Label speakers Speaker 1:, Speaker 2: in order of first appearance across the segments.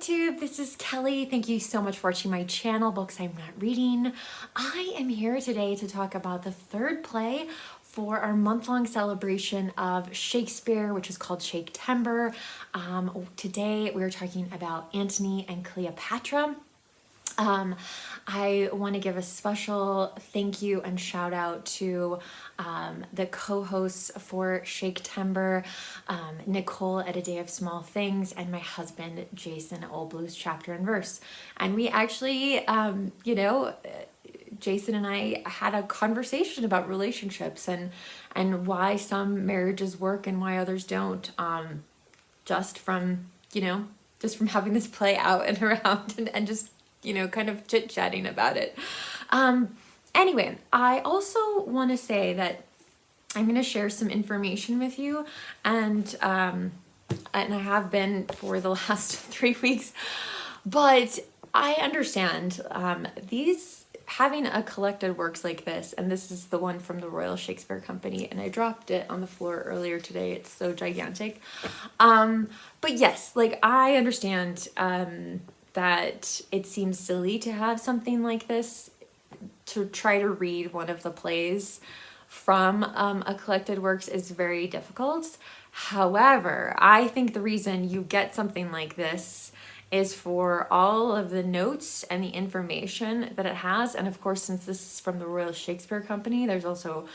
Speaker 1: booktube, this is Kelly. Thank you so much for watching my channel, Books I'm Not Reading. I am here today to talk about the third play for our month-long celebration of Shakespeare, which is called Shaketember. Today we're talking about Antony and Cleopatra. I want to give a special thank you and shout out to the co-hosts for Shaketember, Nicole at A Day of Small Things, and my husband Jason at Old Blues Chapter and Verse. And we actually, Jason and I had a conversation about relationships and why some marriages work and why others don't, just from having this play out and around and just kind of chit-chatting about it. Anyway, I also want to say that I'm going to share some information with you, and I have been for the last 3 weeks, but I understand having a collected works like this, and this is the one from the Royal Shakespeare Company, and I dropped it on the floor earlier today. It's so gigantic. But yes, I understand that it seems silly to have something like this, to try to read one of the plays from a collected works is very difficult. However, I think the reason you get something like this is for all of the notes and the information that it has. And of course, since this is from the Royal Shakespeare Company, there's also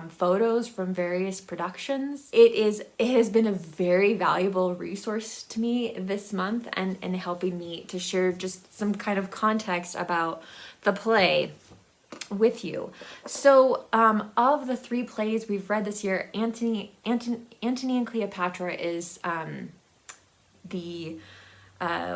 Speaker 1: photos from various productions. It has been a very valuable resource to me this month and helping me to share just some kind of context about the play with you. So of the 3 plays we've read this year, Antony and Cleopatra is the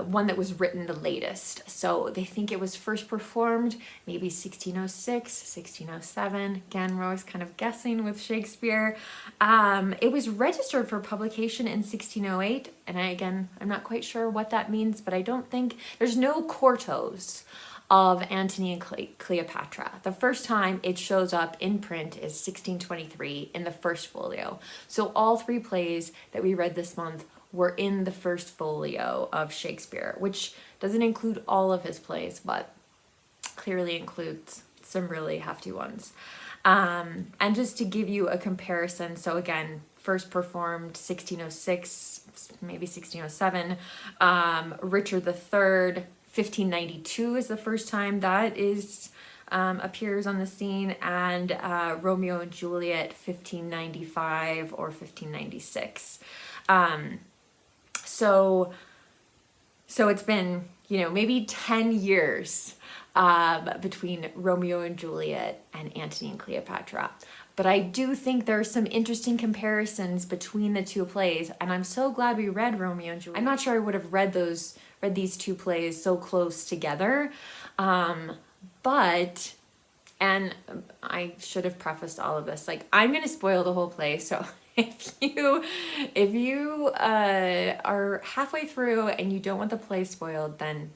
Speaker 1: one that was written the latest. So they think it was first performed maybe 1606, 1607. Again, we're always kind of guessing with Shakespeare. It was registered for publication in 1608. And I'm not quite sure what that means, but I don't think there's no quartos of Antony and Cleopatra. The first time it shows up in print is 1623 in the first folio. So all 3 plays that we read this month were in the first folio of Shakespeare, which doesn't include all of his plays, but clearly includes some really hefty ones. And just to give you a comparison, so again, first performed 1606, maybe 1607. Richard III, 1592 is the first time that is appears on the scene, and Romeo and Juliet, 1595 or 1596. So it's been, maybe 10 years between Romeo and Juliet and Antony and Cleopatra. But I do think there are some interesting comparisons between the 2 plays, and I'm so glad we read Romeo and Juliet. I'm not sure I would have read these 2 plays so close together, but, and I should have prefaced all of this, I'm going to spoil the whole play, so if you are halfway through and you don't want the play spoiled, then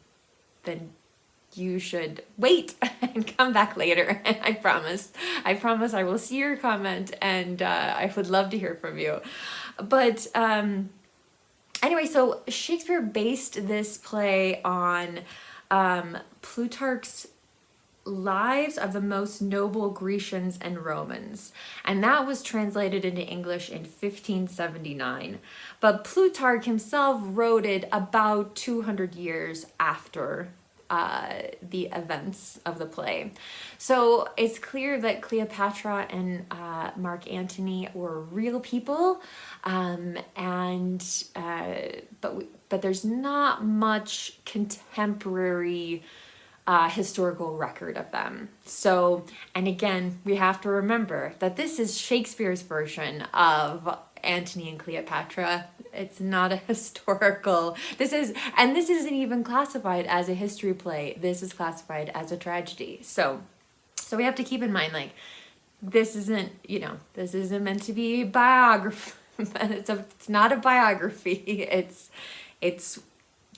Speaker 1: you should wait and come back later. And I promise I will see your comment, and I would love to hear from you. But anyway, so Shakespeare based this play on Plutarch's Lives of the Most Noble Grecians and Romans, and that was translated into English in 1579. But Plutarch himself wrote it about 200 years after the events of the play. So it's clear that Cleopatra and Mark Antony were real people, but there's not much contemporary historical record of them. So, and again, we have to remember that this is Shakespeare's version of Antony and Cleopatra. It's not a historical, this isn't even classified as a history play. This is classified as a tragedy. So we have to keep in mind, this isn't meant to be biography. It's not a biography. It's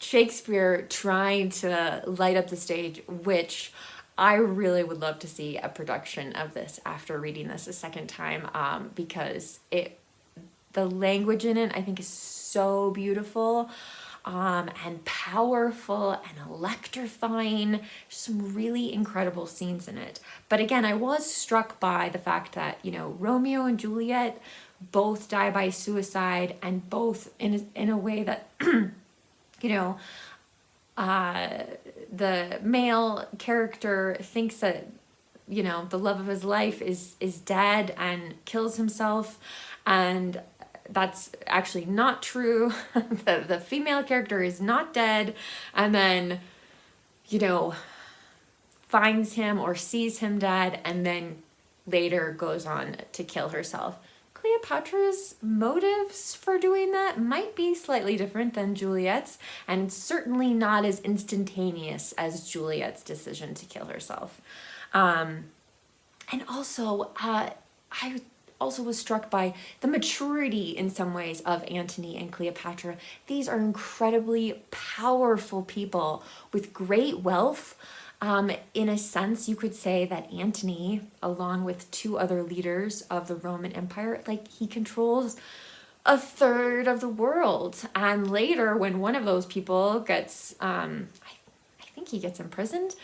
Speaker 1: Shakespeare trying to light up the stage, which I really would love to see a production of this after reading this a second time, because the language in it I think is so beautiful. and powerful and electrifying. Some really incredible scenes in it. But again, I was struck by the fact that, Romeo and Juliet both die by suicide, and both in a way that, the male character thinks that, the love of his life is dead and kills himself. And that's actually not true. The female character is not dead, and then, finds him or sees him dead, and then later goes on to kill herself. Cleopatra's motives for doing that might be slightly different than Juliet's, and certainly not as instantaneous as Juliet's decision to kill herself. And also, I also was struck by the maturity in some ways of Antony and Cleopatra. These are incredibly powerful people with great wealth. In a sense, you could say that Antony, along with two other leaders of the Roman Empire, he controls a third of the world. And later, when one of those people gets, I think he gets imprisoned,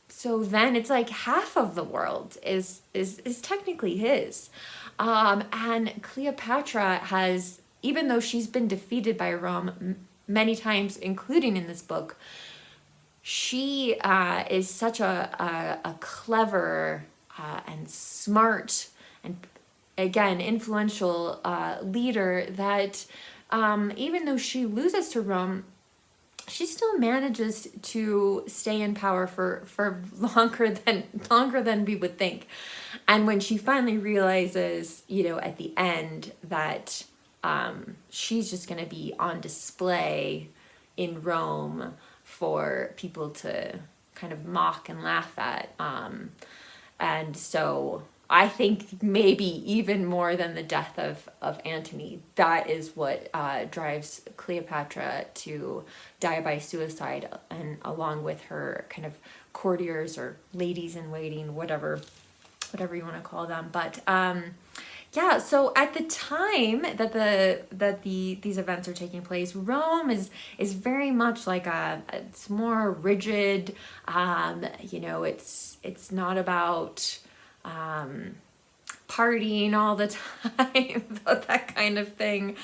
Speaker 1: so then it's half of the world is technically his. And Cleopatra has, even though she's been defeated by Rome many times, including in this book, she is such a clever and smart and, again, influential leader that even though she loses to Rome, she still manages to stay in power for longer than we would think. And when she finally realizes, at the end that she's just going to be on display in Rome for people to kind of mock and laugh at. And so I think maybe even more than the death of Antony, that is what drives Cleopatra to die by suicide, and along with her kind of courtiers or ladies in waiting, whatever you want to call them. But yeah, so at the time that these events are taking place, Rome is very much it's more rigid. It's not about partying all the time, that kind of thing.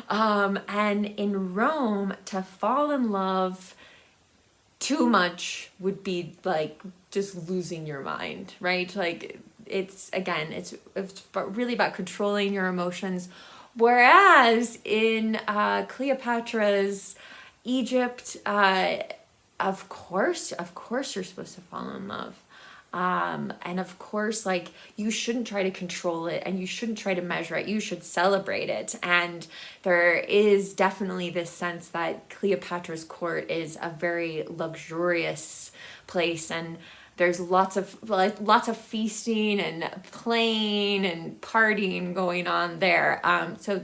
Speaker 1: And in Rome, to fall in love too much would be just losing your mind, right? It's really about controlling your emotions. Whereas in Cleopatra's Egypt, of course you're supposed to fall in love. And of course, you shouldn't try to control it, and you shouldn't try to measure it. You should celebrate it. And there is definitely this sense that Cleopatra's court is a very luxurious place, and there's lots of feasting and playing and partying going on there. So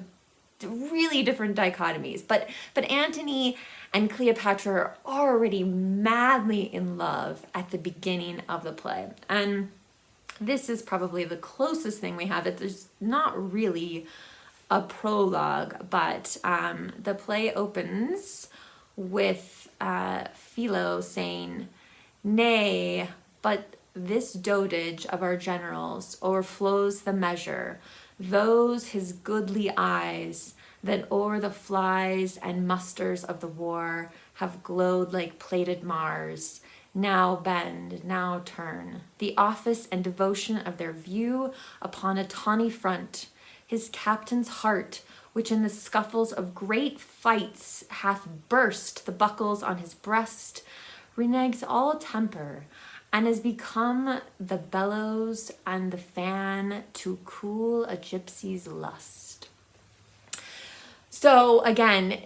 Speaker 1: really different dichotomies. But Antony and Cleopatra are already madly in love at the beginning of the play. And this is probably the closest thing we have. There's not really a prologue, but the play opens with Philo saying, "Nay, but this dotage of our generals o'erflows the measure, those his goodly eyes that o'er the flies and musters of the war have glowed like plated Mars, now bend, now turn, the office and devotion of their view upon a tawny front, his captain's heart, which in the scuffles of great fights hath burst the buckles on his breast, reneges all temper, and is become the bellows and the fan to cool a gypsy's lust." So again,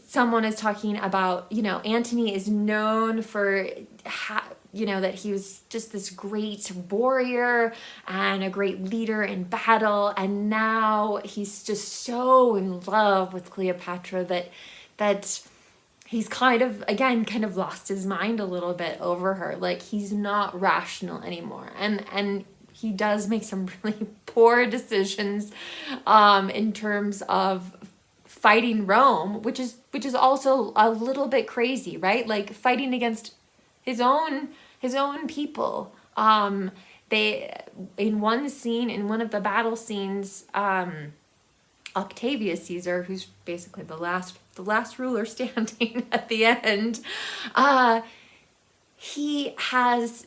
Speaker 1: someone is talking about, Antony is known for, that he was just this great warrior and a great leader in battle. And now he's just so in love with Cleopatra that he's kind of lost his mind a little bit over her. He's not rational anymore. And he does make some really poor decisions in terms of fighting Rome, which is also a little bit crazy, right? Like fighting against his own people. They, in one scene, in one of the battle scenes, Octavius Caesar, who's basically the last ruler standing at the end, he has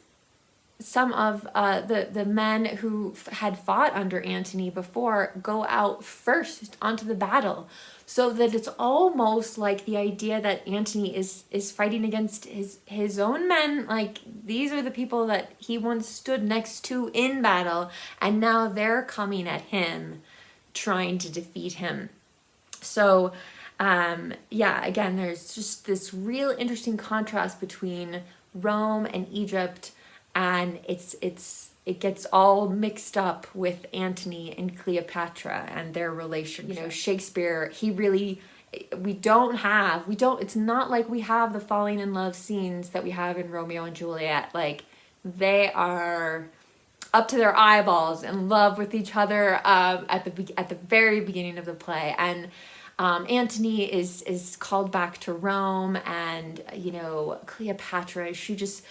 Speaker 1: some of the men who had fought under Antony before go out first onto the battle, so that it's almost like the idea that Antony is fighting against his own men. Like, these are the people that he once stood next to in battle, and now they're coming at him, trying to defeat him. So yeah, again, there's just this real interesting contrast between Rome and Egypt, and it gets all mixed up with Antony and Cleopatra and their relationship. You know, Shakespeare, it's not like we have the falling in love scenes that we have in Romeo and Juliet. Like, they are up to their eyeballs in love with each other at the very beginning of the play. And Antony is called back to Rome, and Cleopatra, she just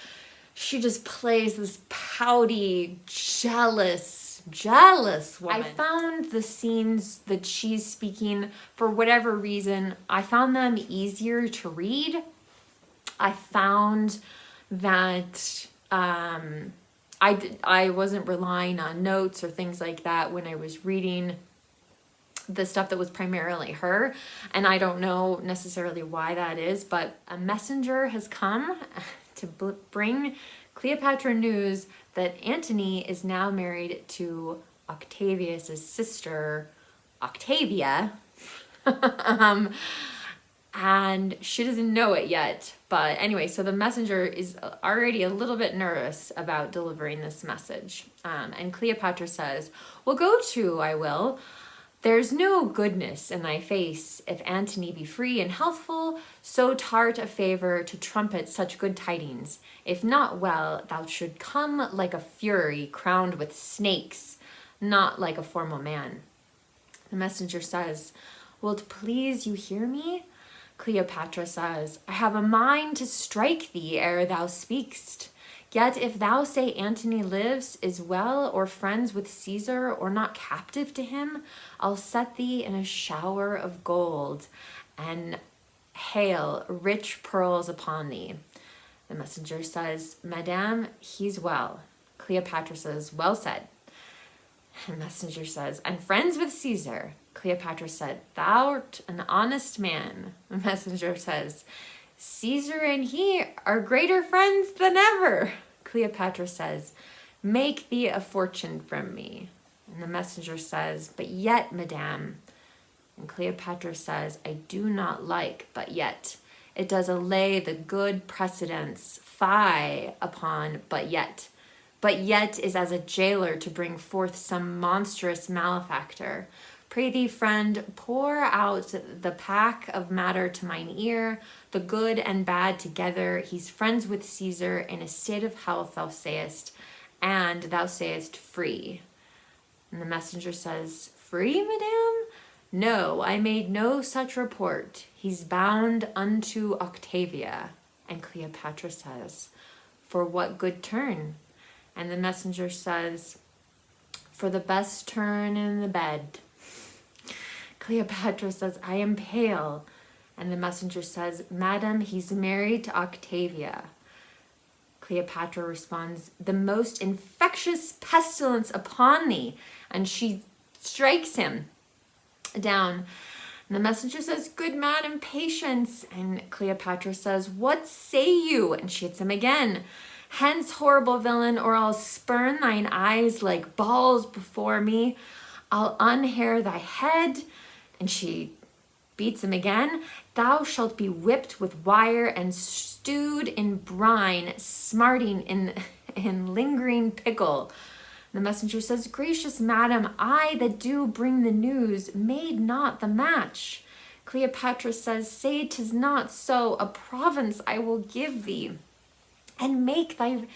Speaker 1: plays this pouty, jealous woman. I found the scenes that she's speaking, for whatever reason, I found them easier to read. I found that I wasn't relying on notes or things like that when I was reading the stuff that was primarily her, and I don't know necessarily why that is, but a messenger has come to bring Cleopatra news that Antony is now married to Octavius's sister, Octavia. And she doesn't know it yet. But anyway, so the messenger is already a little bit nervous about delivering this message. And Cleopatra says, "Well, go to, I will. There's no goodness in thy face, if Antony be free and healthful, so tart a favor to trumpet such good tidings. If not well, thou should come like a fury crowned with snakes, not like a formal man." The messenger says, "Will't please you hear me?" Cleopatra says, "I have a mind to strike thee ere thou speakst. Yet if thou say Antony lives, is well, or friends with Caesar, or not captive to him, I'll set thee in a shower of gold, and hail rich pearls upon thee." The messenger says, "Madame, he's well." Cleopatra says, "Well said." The messenger says, "And friends with Caesar." Cleopatra said, "Thou'rt an honest man." The messenger says, "Caesar and he are greater friends than ever." Cleopatra says, "Make thee a fortune from me." And the messenger says, "But yet, madame." And Cleopatra says, "I do not like but yet. It does allay the good precedence, fie upon but yet. But yet is as a jailer to bring forth some monstrous malefactor. Pray thee, friend, pour out the pack of matter to mine ear, the good and bad together. He's friends with Caesar, in a state of health, thou sayest, and thou sayest free." And the messenger says, "Free, madame? No, I made no such report. He's bound unto Octavia." And Cleopatra says, "For what good turn?" And the messenger says, "For the best turn in the bed." Cleopatra says, "I am pale." And the messenger says, "Madam, he's married to Octavia." Cleopatra responds, "The most infectious pestilence upon thee." And she strikes him down. And the messenger says, "Good madam, patience." And Cleopatra says, "What say you?" And she hits him again. "Hence, horrible villain, or I'll spurn thine eyes like balls before me. I'll unhair thy head." And she beats him again. "Thou shalt be whipped with wire and stewed in brine, smarting in lingering pickle." The messenger says, "Gracious madam, I that do bring the news made not the match." Cleopatra says, "Say 'tis not so. A province I will give thee, and make thy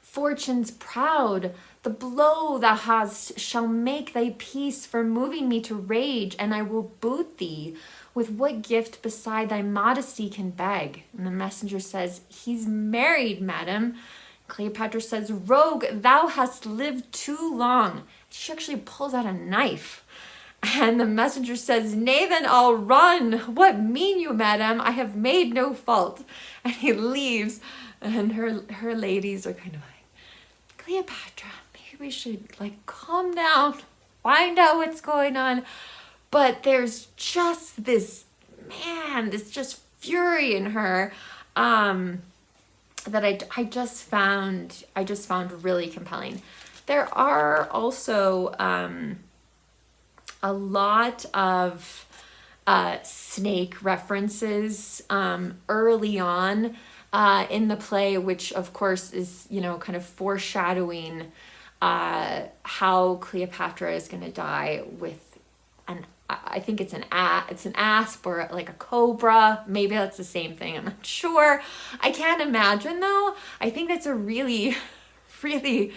Speaker 1: fortunes proud. The blow thou hast shall make thy peace for moving me to rage, and I will boot thee with what gift beside thy modesty can beg? And the messenger says, he's married, madam. Cleopatra says, rogue, thou hast lived too long. She actually pulls out a knife. And the messenger says, nay, then I'll run. What mean you, madam? I have made no fault. And he leaves, and her ladies are kind of like, Cleopatra, maybe we should like calm down, find out what's going on. But there's just this just fury in her that I just found really compelling. There are also a lot of snake references early on in the play, which of course is, kind of foreshadowing how Cleopatra is going to die with I think it's an asp or like a cobra. Maybe that's the same thing. I'm not sure. I can't imagine though. I think that's a really, really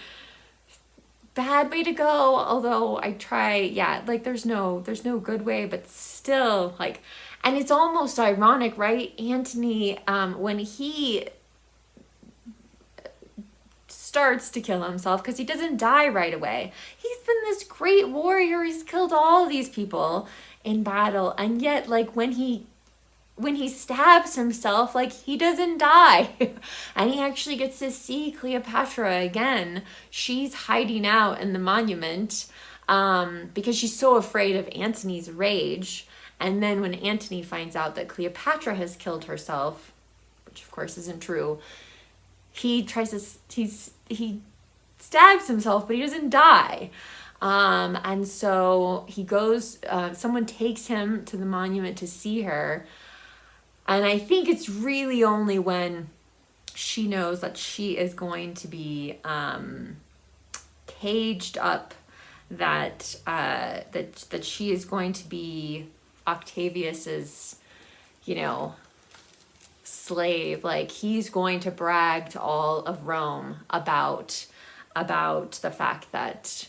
Speaker 1: bad way to go. Although I try, like there's no good way, but still like, and it's almost ironic, right? Antony, when he starts to kill himself, because he doesn't die right away. He's been this great warrior. He's killed all these people in battle, and yet like when he stabs himself, like he doesn't die. And he actually gets to see Cleopatra again. She's hiding out in the monument because she's so afraid of Antony's rage. And then when Antony finds out that Cleopatra has killed herself, which of course isn't true, he stabs himself, but he doesn't die. And so he goes, someone takes him to the monument to see her. And I think it's really only when she knows that she is going to be caged up, that she is going to be Octavius's, slave. Like he's going to brag to all of Rome about the fact that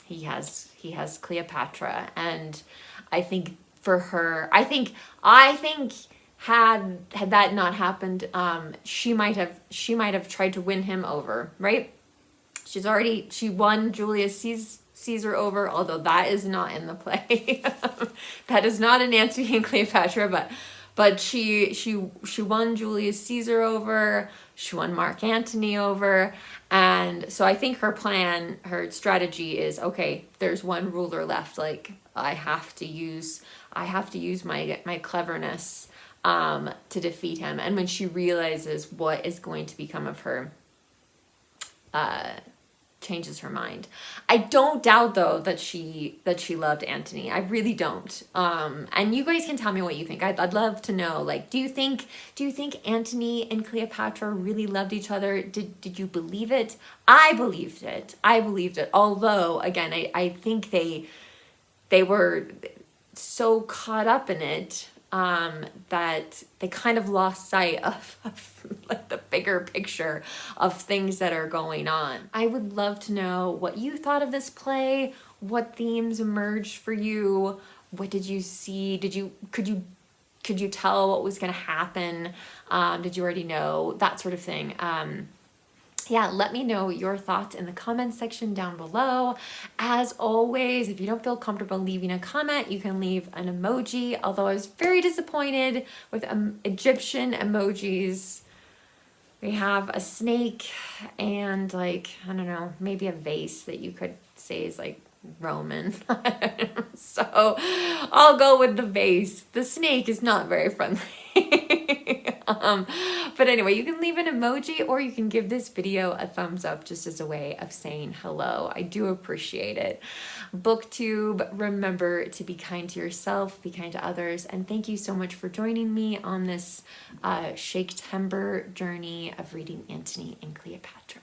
Speaker 1: he has Cleopatra. And I think for her, I think had that not happened, she might have tried to win him over, right? She won Julius Caesar over, although that is not in the play. That is not in Antony and Cleopatra, but she won Julius Caesar over, she won Mark Antony over, and so I think her strategy is, okay, there's one ruler left, like I have to use my cleverness to defeat him. And when she realizes what is going to become of her, changes her mind. I don't doubt though that she loved Antony. I really don't. And you guys can tell me what you think. I'd love to know. Like, do you think Antony and Cleopatra really loved each other? Did you believe it? I believed it. Although again, I think they were so caught up in it that they kind of lost sight of like the bigger picture of things that are going on. I would love to know what you thought of this play, what themes emerged for you, what did you see, could you tell what was going to happen, did you already know, that sort of thing. Let me know your thoughts in the comments section down below. As always, if you don't feel comfortable leaving a comment, you can leave an emoji, although I was very disappointed with Egyptian emojis. We have a snake and like, I don't know, maybe a vase that you could say is like Roman. So I'll go with the vase. The snake is not very friendly. But anyway, you can leave an emoji or you can give this video a thumbs up just as a way of saying hello. I do appreciate it. Booktube, remember to be kind to yourself, be kind to others, and thank you so much for joining me on this Shaketember journey of reading Antony and Cleopatra.